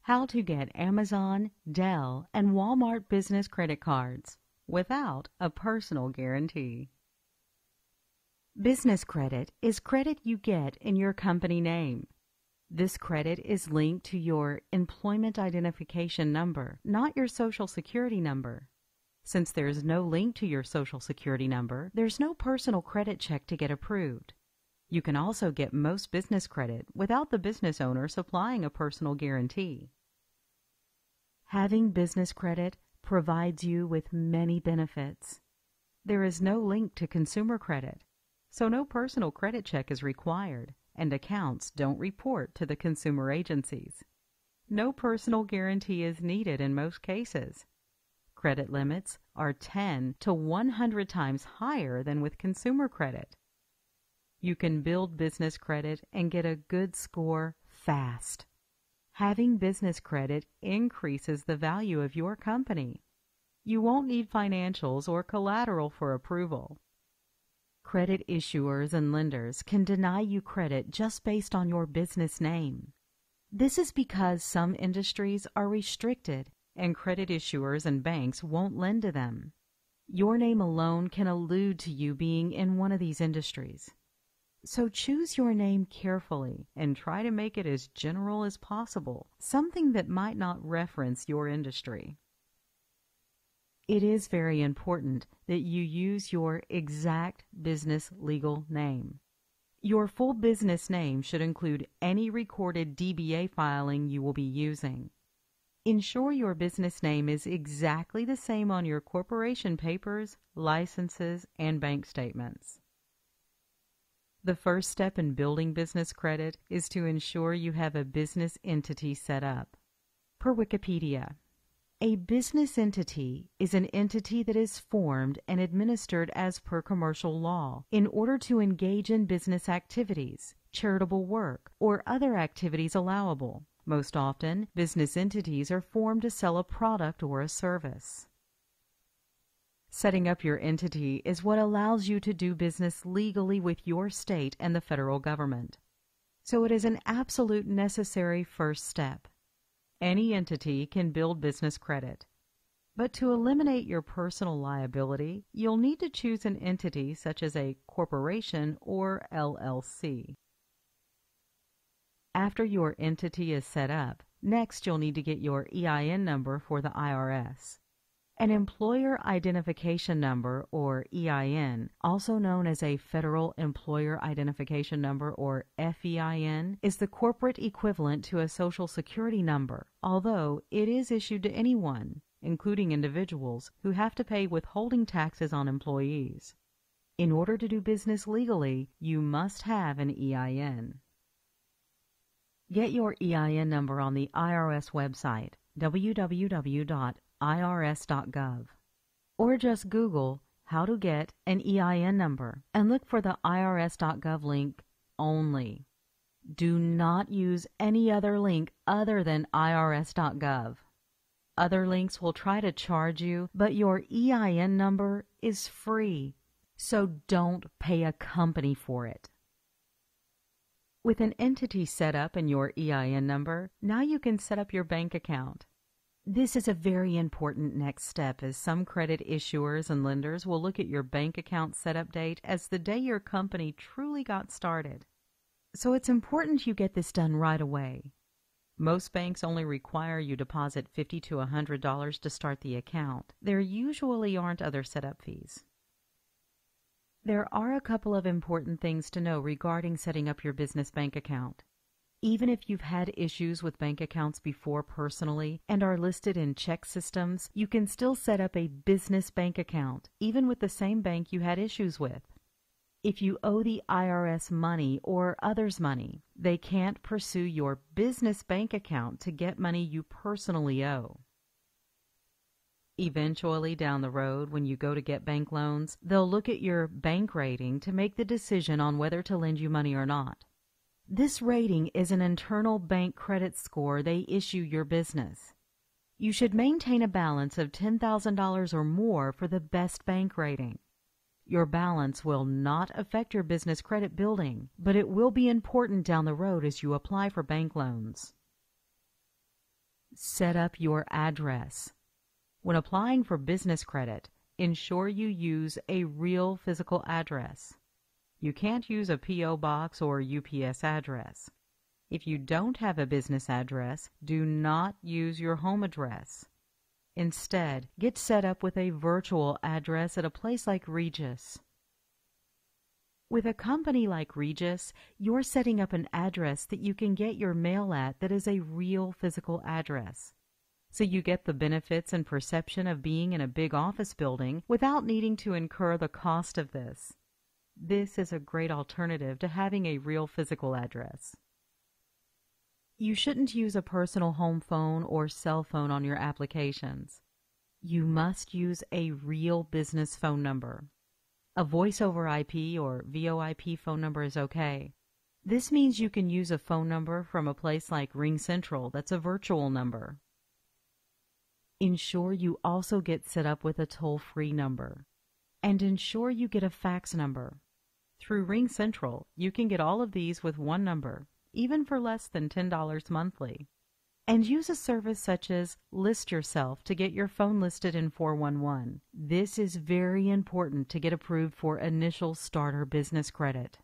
How to get Amazon, Dell, and Walmart business credit cards without a personal guarantee. Business credit is credit you get in your company name. This credit is linked to your employment identification number, not your Social Security number. Since there is no link to your Social Security number, there's no personal credit check to get approved. You can also get most business credit without the business owner supplying a personal guarantee. Having business credit provides you with many benefits. There is no link to consumer credit, so no personal credit check is required, and accounts don't report to the consumer agencies. No personal guarantee is needed in most cases. Credit limits are 10 to 100 times higher than with consumer credit. You can build business credit and get a good score fast. Having business credit increases the value of your company. You won't need financials or collateral for approval. Credit issuers and lenders can deny you credit just based on your business name. This is because some industries are restricted and credit issuers and banks won't lend to them. Your name alone can allude to you being in one of these industries. So choose your name carefully and try to make it as general as possible, something that might not reference your industry. It is very important that you use your exact business legal name. Your full business name should include any recorded DBA filing you will be using. Ensure your business name is exactly the same on your corporation papers, licenses, and bank statements. The first step in building business credit is to ensure you have a business entity set up. Per Wikipedia, a business entity is an entity that is formed and administered as per commercial law in order to engage in business activities, charitable work, or other activities allowable. Most often, business entities are formed to sell a product or a service. Setting up your entity is what allows you to do business legally with your state and the federal government. So it is an absolute necessary first step. Any entity can build business credit. But to eliminate your personal liability, you'll need to choose an entity such as a corporation or LLC. After your entity is set up, next you'll need to get your EIN number for the IRS. An Employer Identification Number, or EIN, also known as a Federal Employer Identification Number, or FEIN, is the corporate equivalent to a Social Security number, although it is issued to anyone, including individuals, who have to pay withholding taxes on employees. In order to do business legally, you must have an EIN. Get your EIN number on the IRS website, www.irs.gov, or just Google how to get an EIN number and look for the irs.gov link only. Do not use any other link other than irs.gov. Other links will try to charge you, but your EIN number is free, so don't pay a company for it. With an entity set up and your EIN number, now you can set up your bank account. This is a very important next step, as some credit issuers and lenders will look at your bank account setup date as the day your company truly got started. So it's important you get this done right away. Most banks only require you deposit $50 to $100 to start the account. There usually aren't other setup fees. There are a couple of important things to know regarding setting up your business bank account. Even if you've had issues with bank accounts before personally and are listed in check systems, you can still set up a business bank account, even with the same bank you had issues with. If you owe the IRS money or others money, they can't pursue your business bank account to get money you personally owe. Eventually, down the road, when you go to get bank loans, they'll look at your bank rating to make the decision on whether to lend you money or not. This rating is an internal bank credit score they issue your business. You should maintain a balance of $10,000 or more for the best bank rating. Your balance will not affect your business credit building, but it will be important down the road as you apply for bank loans. Set up your address. When applying for business credit, ensure you use a real physical address. You can't use a P.O. box or UPS address. If you don't have a business address, do not use your home address. Instead, get set up with a virtual address at a place like Regus. With a company like Regus, you're setting up an address that you can get your mail at that is a real physical address. So you get the benefits and perception of being in a big office building without needing to incur the cost of this. This is a great alternative to having a real physical address. You shouldn't use a personal home phone or cell phone on your applications. You must use a real business phone number. A voice over IP or VoIP phone number is okay. This means you can use a phone number from a place like RingCentral that's a virtual number. Ensure you also get set up with a toll-free number. And ensure you get a fax number. Through RingCentral, you can get all of these with one number, even for less than $10 monthly. And use a service such as List Yourself to get your phone listed in 411. This is very important to get approved for initial starter business credit.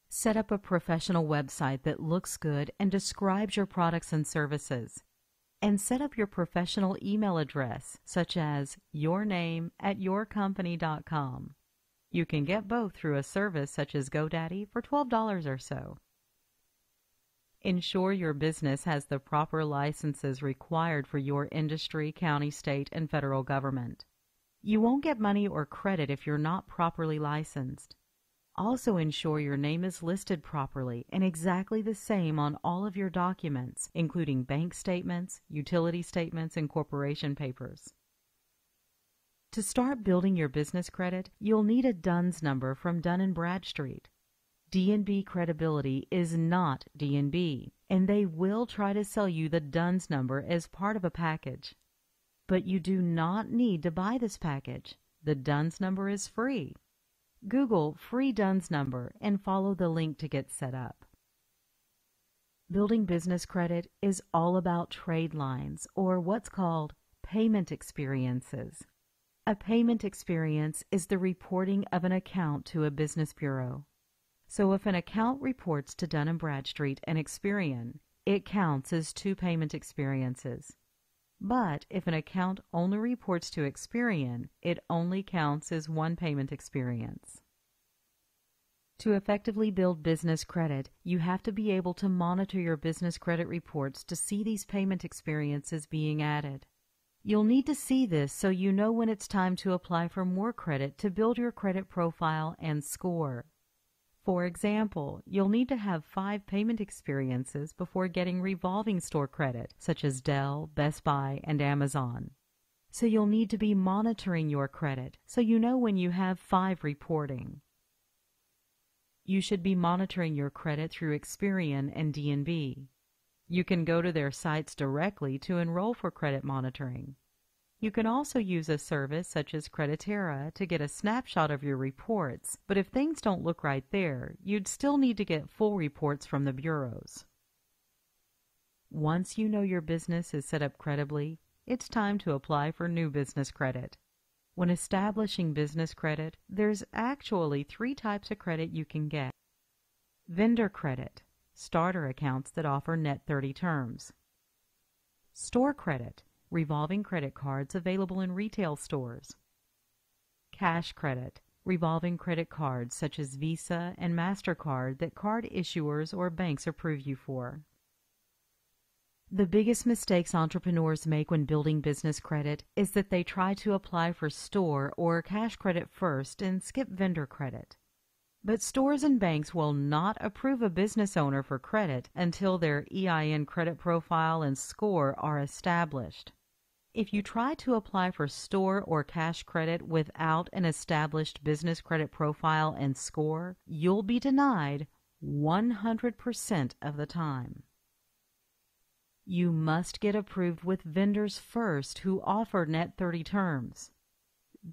Set up a professional website that looks good and describes your products and services. And set up your professional email address, such as yourname@yourcompany.com. You can get both through a service such as GoDaddy for $12 or so. Ensure your business has the proper licenses required for your industry, county, state, and federal government. You won't get money or credit if you're not properly licensed. Also ensure your name is listed properly and exactly the same on all of your documents, including bank statements, utility statements, and corporation papers. To start building your business credit, you'll need a DUNS number from Dun & Bradstreet. D&B Credibility is not D&B, and they will try to sell you the DUNS number as part of a package. But you do not need to buy this package. The DUNS number is free. Google free DUNS number and follow the link to get set up. Building business credit is all about trade lines, or what's called payment experiences. A payment experience is the reporting of an account to a business bureau. So if an account reports to Dun & Bradstreet and Experian, it counts as 2 payment experiences. But if an account only reports to Experian, it only counts as 1 payment experience. To effectively build business credit, you have to be able to monitor your business credit reports to see these payment experiences being added. You'll need to see this so you know when it's time to apply for more credit to build your credit profile and score. For example, you'll need to have 5 payment experiences before getting revolving store credit, such as Dell, Best Buy, and Amazon. So you'll need to be monitoring your credit so you know when you have 5 reporting. You should be monitoring your credit through Experian and D&B. You can go to their sites directly to enroll for credit monitoring. You can also use a service such as Creditera to get a snapshot of your reports, but if things don't look right there, you'd still need to get full reports from the bureaus. Once you know your business is set up credibly, it's time to apply for new business credit. When establishing business credit, there's actually 3 types of credit you can get. Vendor credit, starter accounts that offer net 30 terms. Store credit, revolving credit cards available in retail stores. Cash credit, revolving credit cards such as Visa and MasterCard that card issuers or banks approve you for. The biggest mistakes entrepreneurs make when building business credit is that they try to apply for store or cash credit first and skip vendor credit. But stores and banks will not approve a business owner for credit until their EIN credit profile and score are established. If you try to apply for store or cash credit without an established business credit profile and score, you'll be denied 100% of the time. You must get approved with vendors first who offer net 30 terms.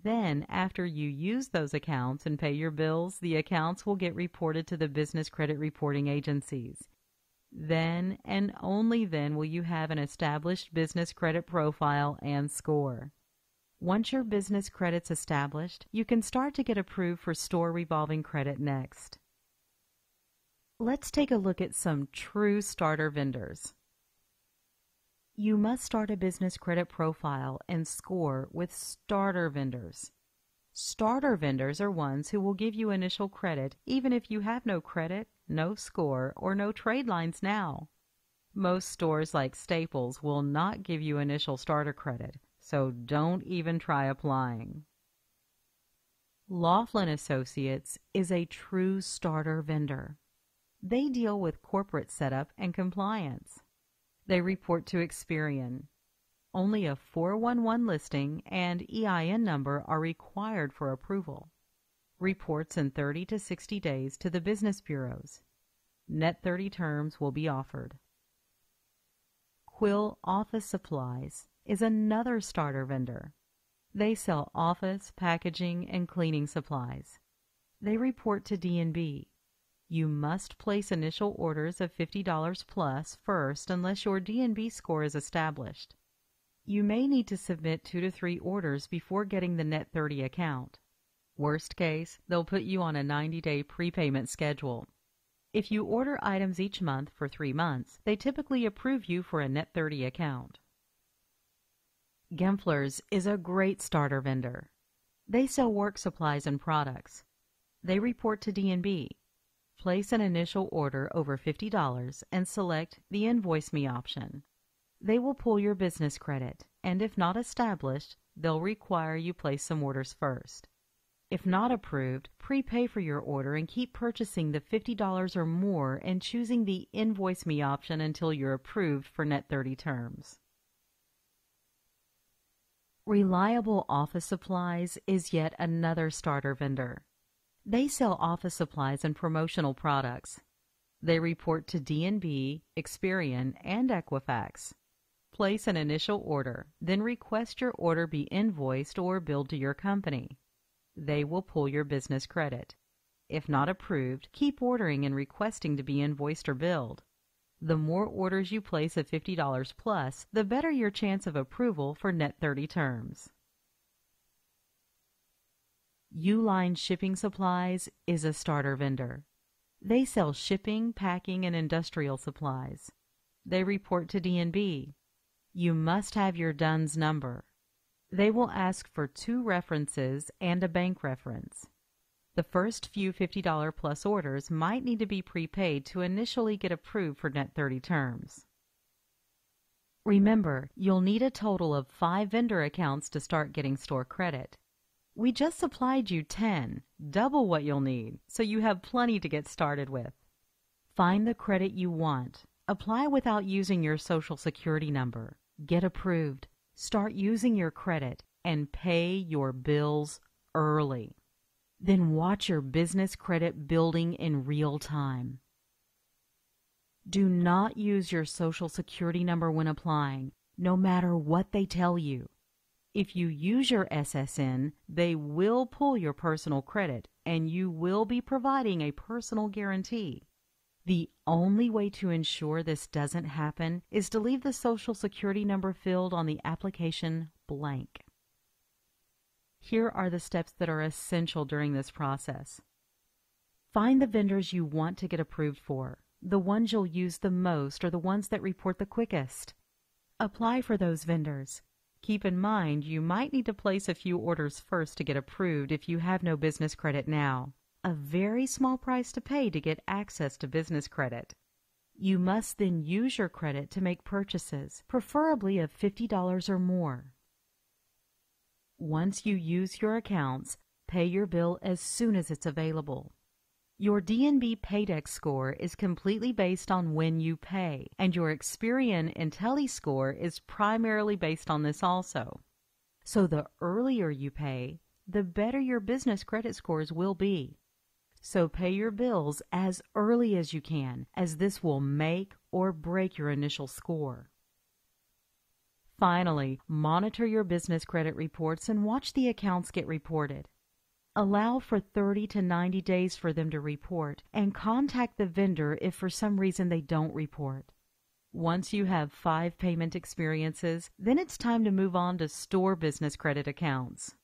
Then, after you use those accounts and pay your bills, the accounts will get reported to the business credit reporting agencies. Then and only then will you have an established business credit profile and score. Once your business credit's established, you can start to get approved for store revolving credit next. Let's take a look at some true starter vendors. You must start a business credit profile and score with starter vendors. Starter vendors are ones who will give you initial credit even if you have no credit, no score, or no trade lines now. Most stores like Staples will not give you initial starter credit, so don't even try applying. Laughlin Associates is a true starter vendor. They deal with corporate setup and compliance. They report to Experian. Only a 411 listing and EIN number are required for approval. Reports in 30 to 60 days to the business bureaus. Net 30 terms will be offered. Quill Office Supplies is another starter vendor. They sell office, packaging, and cleaning supplies. They report to D&B. You must place initial orders of $50 plus first unless your D&B score is established. You may need to submit 2 to 3 orders before getting the Net 30 account. Worst case, they'll put you on a 90-day prepayment schedule. If you order items each month for 3 months, they typically approve you for a Net 30 account. Gempler's is a great starter vendor. They sell work supplies and products. They report to D&B. Place an initial order over $50 and select the Invoice Me option. They will pull your business credit, and if not established, they'll require you place some orders first. If not approved, prepay for your order and keep purchasing the $50 or more and choosing the Invoice Me option until you're approved for Net 30 terms. Reliable Office Supplies is yet another starter vendor. They sell office supplies and promotional products. They report to D&B, Experian, and Equifax. Place an initial order, then request your order be invoiced or billed to your company. They will pull your business credit. If not approved, keep ordering and requesting to be invoiced or billed. The more orders you place of $50 plus, the better your chance of approval for Net 30 terms. Uline Shipping Supplies is a starter vendor. They sell shipping, packing, and industrial supplies. They report to D&B. You must have your DUNS number. They will ask for 2 references and a bank reference. The first few $50 plus orders might need to be prepaid to initially get approved for Net 30 terms. Remember, you'll need a total of 5 vendor accounts to start getting store credit. We just supplied you 10, double what you'll need, so you have plenty to get started with. Find the credit you want. Apply without using your Social Security number. Get approved. Start using your credit and pay your bills early. Then watch your business credit building in real time. Do not use your Social Security number when applying, no matter what they tell you. If you use your SSN, they will pull your personal credit, and you will be providing a personal guarantee. The only way to ensure this doesn't happen is to leave the Social Security number filled on the application blank. Here are the steps that are essential during this process. Find the vendors you want to get approved for. The ones you'll use the most are the ones that report the quickest. Apply for those vendors. Keep in mind you might need to place a few orders first to get approved if you have no business credit now. A very small price to pay to get access to business credit. You must then use your credit to make purchases, preferably of $50 or more. Once you use your accounts, pay your bill as soon as it's available. Your D&B Paydex score is completely based on when you pay, and your Experian IntelliScore is primarily based on this also. So the earlier you pay, the better your business credit scores will be. So pay your bills as early as you can, as this will make or break your initial score. Finally, monitor your business credit reports and watch the accounts get reported. Allow for 30 to 90 days for them to report, and contact the vendor if for some reason they don't report. Once you have 5 payment experiences, then it's time to move on to store business credit accounts.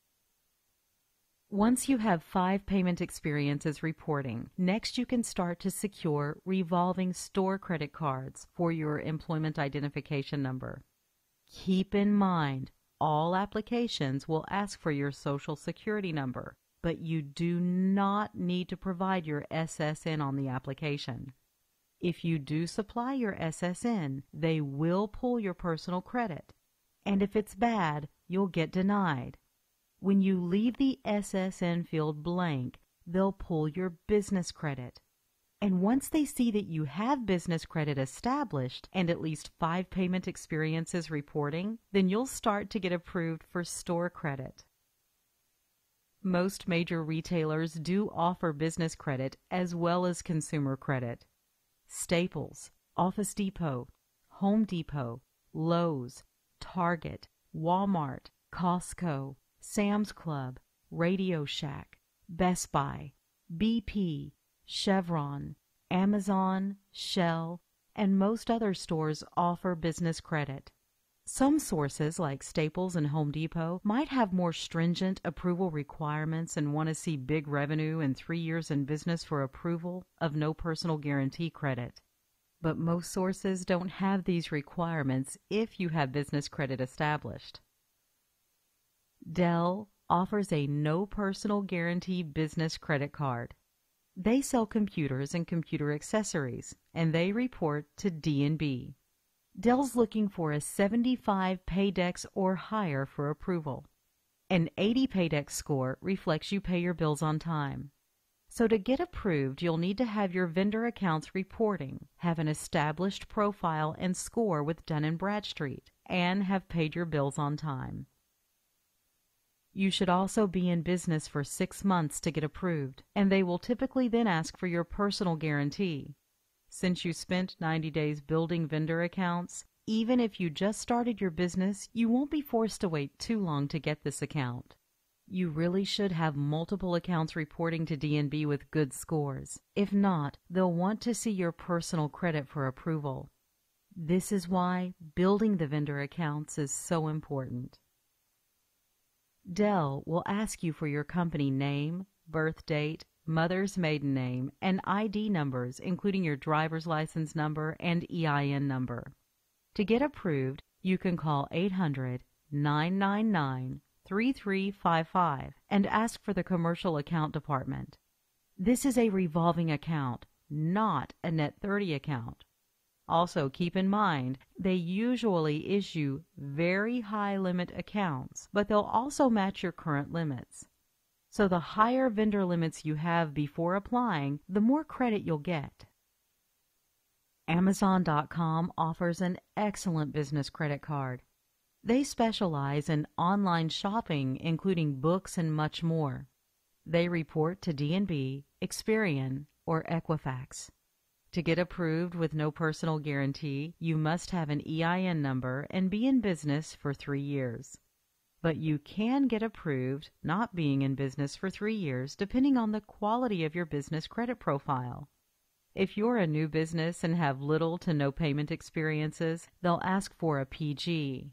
Once you have 5 payment experiences reporting, next you can start to secure revolving store credit cards for your employment identification number. Keep in mind, all applications will ask for your Social Security number, but you do not need to provide your SSN on the application. If you do supply your SSN, they will pull your personal credit, and if it's bad, you'll get denied. When you leave the SSN field blank, they'll pull your business credit. And once they see that you have business credit established and at least 5 payment experiences reporting, then you'll start to get approved for store credit. Most major retailers do offer business credit as well as consumer credit. Staples, Office Depot, Home Depot, Lowe's, Target, Walmart, Costco, Sam's Club, Radio Shack, Best Buy, BP, Chevron, Amazon, Shell, and most other stores offer business credit. Some sources, like Staples and Home Depot, might have more stringent approval requirements and want to see big revenue and 3 years in business for approval of no personal guarantee credit. But most sources don't have these requirements if you have business credit established. Dell offers a no personal guarantee business credit card. They sell computers and computer accessories, and they report to D&B. Dell's looking for a 75 Paydex or higher for approval. An 80 Paydex score reflects you pay your bills on time. So to get approved, you'll need to have your vendor accounts reporting, have an established profile and score with Dun & Bradstreet, and have paid your bills on time. You should also be in business for 6 months to get approved, and they will typically then ask for your personal guarantee. Since you spent 90 days building vendor accounts, even if you just started your business, you won't be forced to wait too long to get this account. You really should have multiple accounts reporting to D&B with good scores. If not, they'll want to see your personal credit for approval. This is why building the vendor accounts is so important. Dell will ask you for your company name, birth date, mother's maiden name, and ID numbers, including your driver's license number and EIN number. To get approved, you can call 800-999-3355 and ask for the commercial account department. This is a revolving account, not a Net 30 account. Also, keep in mind, they usually issue very high limit accounts, but they'll also match your current limits. So the higher vendor limits you have before applying, the more credit you'll get. Amazon.com offers an excellent business credit card. They specialize in online shopping, including books and much more. They report to D&B, Experian, or Equifax. To get approved with no personal guarantee, you must have an EIN number and be in business for 3 years. But you can get approved not being in business for 3 years depending on the quality of your business credit profile. If you're a new business and have little to no payment experiences, they'll ask for a PG.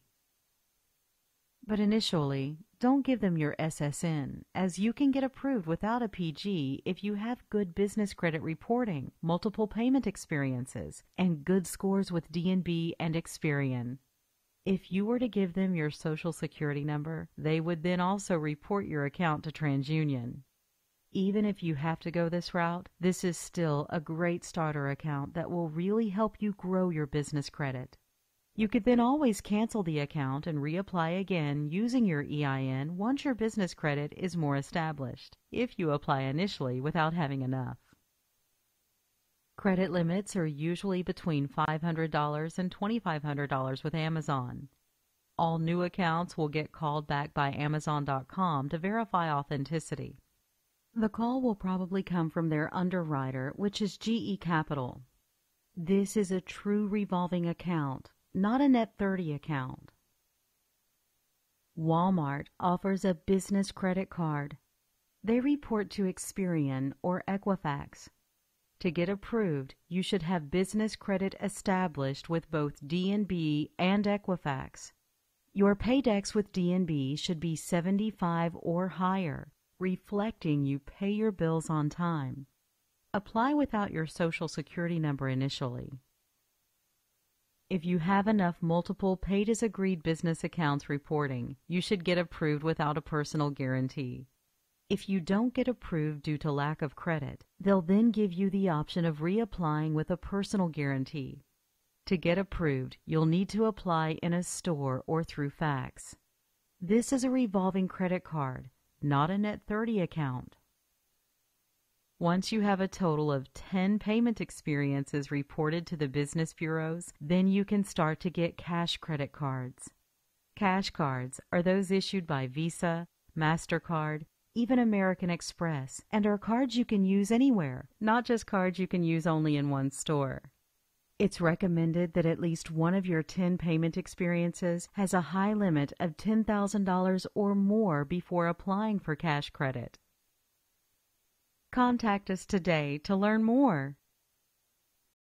But initially, don't give them your SSN, as you can get approved without a PG if you have good business credit reporting, multiple payment experiences, and good scores with D&B and Experian. If you were to give them your Social Security number, they would then also report your account to TransUnion. Even if you have to go this route, this is still a great starter account that will really help you grow your business credit. You could then always cancel the account and reapply again using your EIN once your business credit is more established, if you apply initially without having enough. Credit limits are usually between $500 and $2,500 with Amazon. All new accounts will get called back by Amazon.com to verify authenticity. The call will probably come from their underwriter, which is GE Capital. This is a true revolving account, not a Net 30 account. Walmart offers a business credit card. They report to Experian or Equifax. To get approved, you should have business credit established with both D&B and Equifax. Your Paydex with D&B should be 75 or higher, reflecting you pay your bills on time. Apply without your Social Security number initially. If you have enough multiple paid-as-agreed business accounts reporting, you should get approved without a personal guarantee. If you don't get approved due to lack of credit, they'll then give you the option of reapplying with a personal guarantee. To get approved, you'll need to apply in a store or through fax. This is a revolving credit card, not a Net 30 account. Once you have a total of 10 payment experiences reported to the business bureaus, then you can start to get cash credit cards. Cash cards are those issued by Visa, MasterCard, even American Express, and are cards you can use anywhere, not just cards you can use only in one store. It's recommended that at least one of your 10 payment experiences has a high limit of $10,000 or more before applying for cash credit. Contact us today to learn more.